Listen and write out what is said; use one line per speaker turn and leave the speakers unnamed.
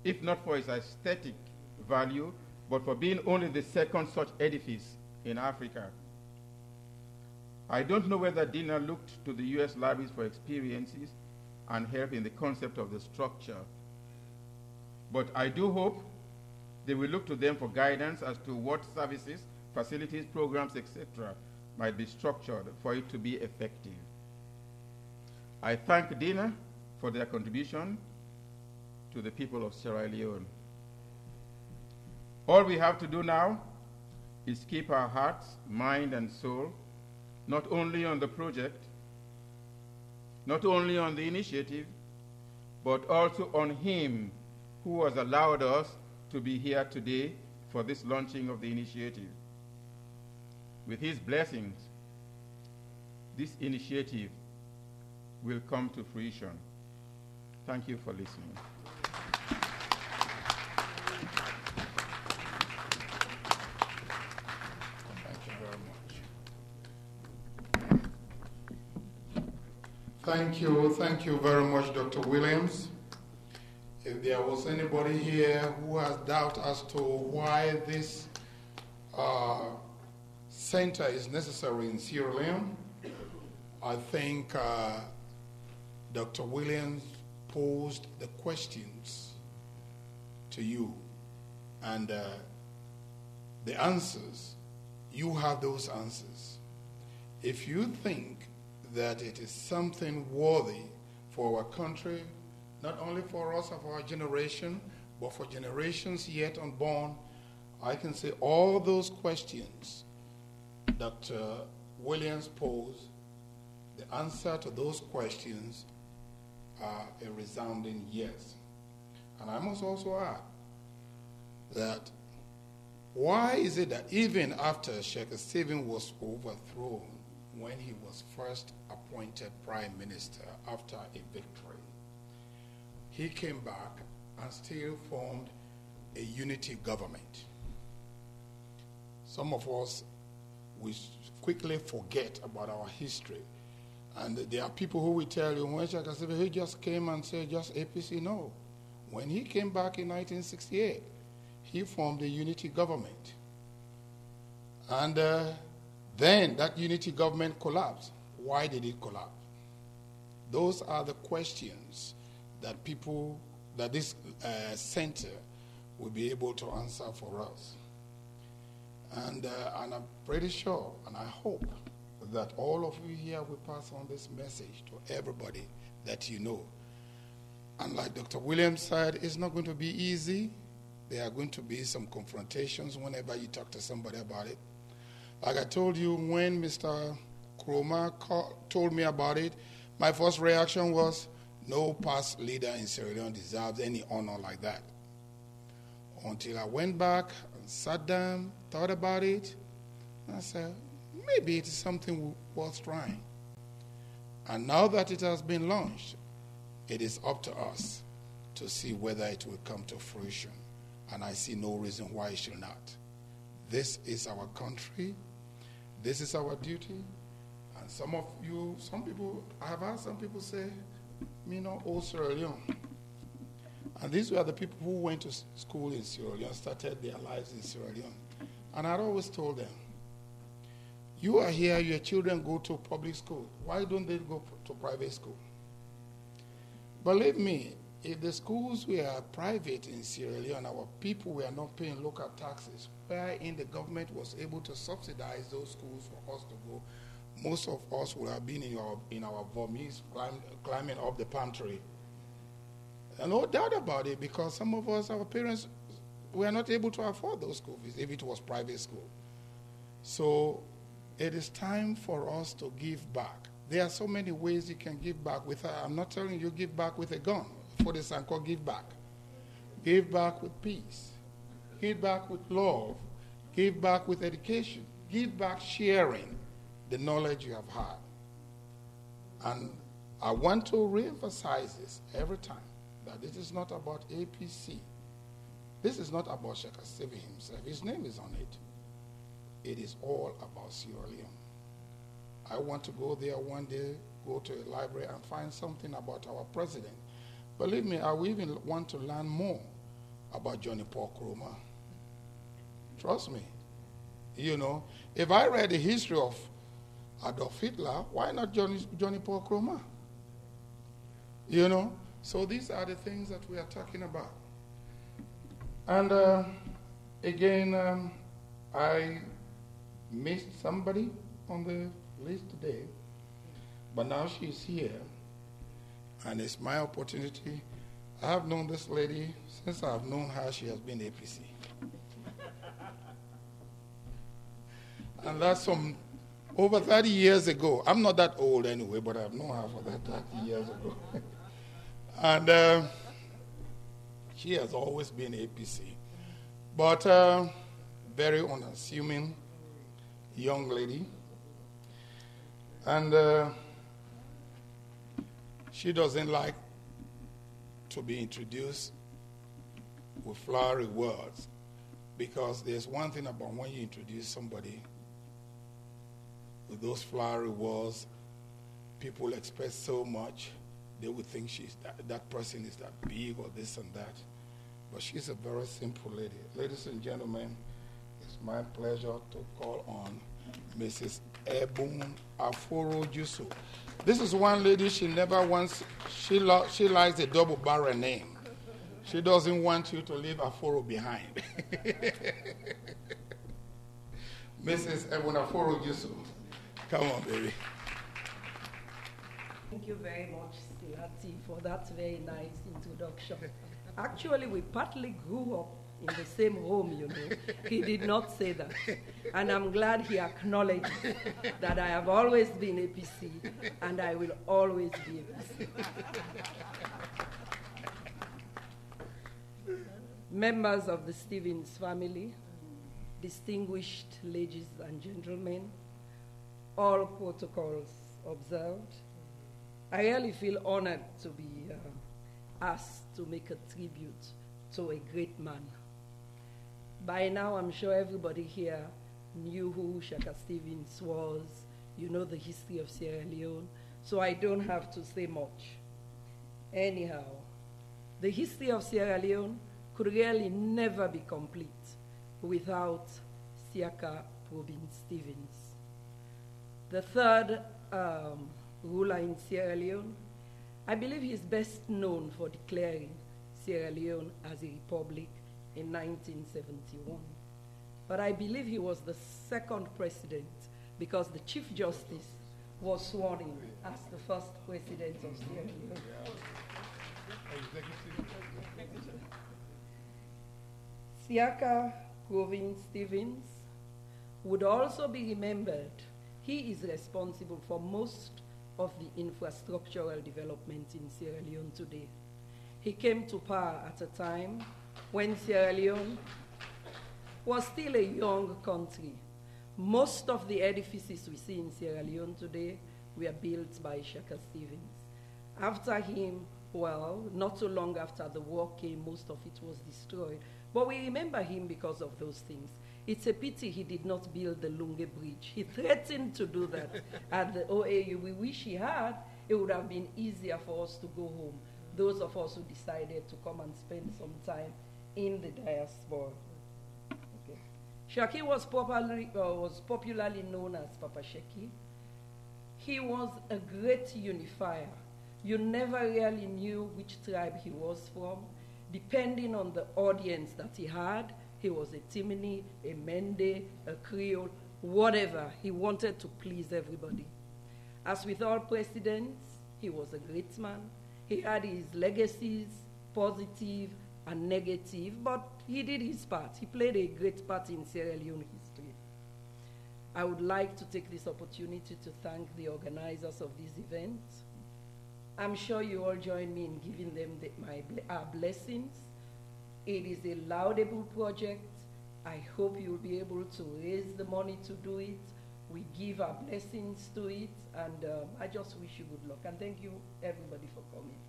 if not for its aesthetic value, but for being only the second such edifice in Africa. I don't know whether Dina looked to the U.S. libraries for experiences and help in the concept of the structure, but I do hope they will look to them for guidance as to what services, facilities, programs, etc. might be structured for it to be effective. I thank Dina for their contribution to the people of Sierra Leone. All we have to do now is keep our hearts, mind, and soul not only on the project, not only on the initiative, but also on him who has allowed us to be here today for this launching of the initiative. With his blessings, this initiative will come to fruition. Thank you for listening. Thank you very
much. Thank you very much, Dr. Williams. If there was anybody here who has doubt as to why this center is necessary in Sierra Leone, I think Dr. Williams posed the questions to you, and the answers, you have those answers. If you think that it is something worthy for our country, not only for us of our generation, but for generations yet unborn, I can say all those questions Dr. Williams posed, the answer to those questions are a resounding yes. And I must also add that why is it that even after Siaka Stephen was overthrown, when he was first appointed prime minister after a victory, he came back and still formed a unity government? Some of us, we quickly forget about our history. And there are people who will tell you, when Siaka Stephen, he just came and said just APC. No. When he came back in 1968, he formed a unity government. And then that unity government collapsed. Why did it collapse? Those are the questions that this center will be able to answer for us. And I'm pretty sure, and I hope, that all of you here will pass on this message to everybody that you know. And like Dr. Williams said, it's not going to be easy. There are going to be some confrontations whenever you talk to somebody about it. Like I told you, when Mr. Kroma told me about it, my first reaction was, no past leader in Sierra Leone deserves any honor like that. Until I went back and sat down, thought about it, and I said, maybe it's something worth trying. And now that it has been launched, it is up to us to see whether it will come to fruition. And I see no reason why it should not. This is our country. This is our duty. And some people, I have heard some people say, me not old Sierra Leone. And these were the people who went to school in Sierra Leone, started their lives in Sierra Leone. And I'd always told them, you are here, your children go to public school. Why don't they go to private school? Believe me, if the schools were private in Sierra Leone, our people were not paying local taxes, wherein the government was able to subsidize those schools for us to go, most of us would have been in our Burmese climbing up the palm tree. And no doubt about it, because some of us, our parents, were not able to afford those school fees if it was private school. So it is time for us to give back. There are so many ways you can give back. I'm not telling you give back with a gun. For the Sanko, give back. Give back with peace. Give back with love. Give back with education. Give back sharing the knowledge you have had. And I want to reemphasize this every time, that this is not about APC. This is not about Siaka Stephen himself. His name is on it. It is all about Sierra Leone. I want to go there one day, go to a library and find something about our president. Believe me, I will even want to learn more about Johnny Paul Kroma. Trust me. You know, if I read the history of Adolf Hitler, why not Johnny Paul Kroma? You know, so these are the things that we are talking about. And again, I missed somebody on the list today, but now she's here, and it's my opportunity. I have known this lady since I've known her. She has been APC. And that's some over 30 years ago. I'm not that old anyway, but I've known her for that 30 years ago. And she has always been APC. But very unassuming young lady. And she doesn't like to be introduced with flowery words, because there's one thing about when you introduce somebody with those flowery words, people expect so much. They would think that person is that big or this and that. But she's a very simple lady. Ladies and gentlemen, it's my pleasure to call on Mrs. Ebun Aforo Jusu. This is one lady, she never wants, she likes a double barrel name. She doesn't want you to leave Aforo behind. Mrs. Ebun Aforo Jusu. Come on, baby.
Thank you very much, Silati, for that very nice introduction. Actually, we partly grew up in the same home, you know. He did not say that. And I'm glad he acknowledged that I have always been APC and I will always be APC. Members of the Stevens family, distinguished ladies and gentlemen, all protocols observed, I really feel honored to be asked to make a tribute to a great man. By now, I'm sure everybody here knew who Siaka Stevens was. You know the history of Sierra Leone, so I don't have to say much. Anyhow, the history of Sierra Leone could really never be complete without Siaka Stevens. The third ruler in Sierra Leone, I believe he's best known for declaring Sierra Leone as a republic in 1971. But I believe he was the second president because the Chief Justice was sworn in as the first president of Sierra Leone. Siaka Stevens would also be remembered. He is responsible for most of the infrastructural development in Sierra Leone today. He came to power at a time when Sierra Leone was still a young country. Most of the edifices we see in Sierra Leone today were built by Siaka Stevens. After him, well, not so long after the war came, most of it was destroyed. But we remember him because of those things. It's a pity he did not build the Lunge Bridge. He threatened to do that at the OAU. We wish he had. It would have been easier for us to go home, those of us who decided to come and spend some time in the diaspora. Okay. Shaki was popularly known as Papa Sheki. He was a great unifier. You never really knew which tribe he was from. Depending on the audience that he had, he was a Timini, a Mende, a Creole, whatever. He wanted to please everybody. As with all presidents, he was a great man. He had his legacies, positive and negative, but he did his part. He played a great part in Sierra Leone history. I would like to take this opportunity to thank the organizers of this event. I'm sure you all join me in giving them our blessings. It is a laudable project. I hope you'll be able to raise the money to do it. We give our blessings to it, and I just wish you good luck. And thank you, everybody, for coming.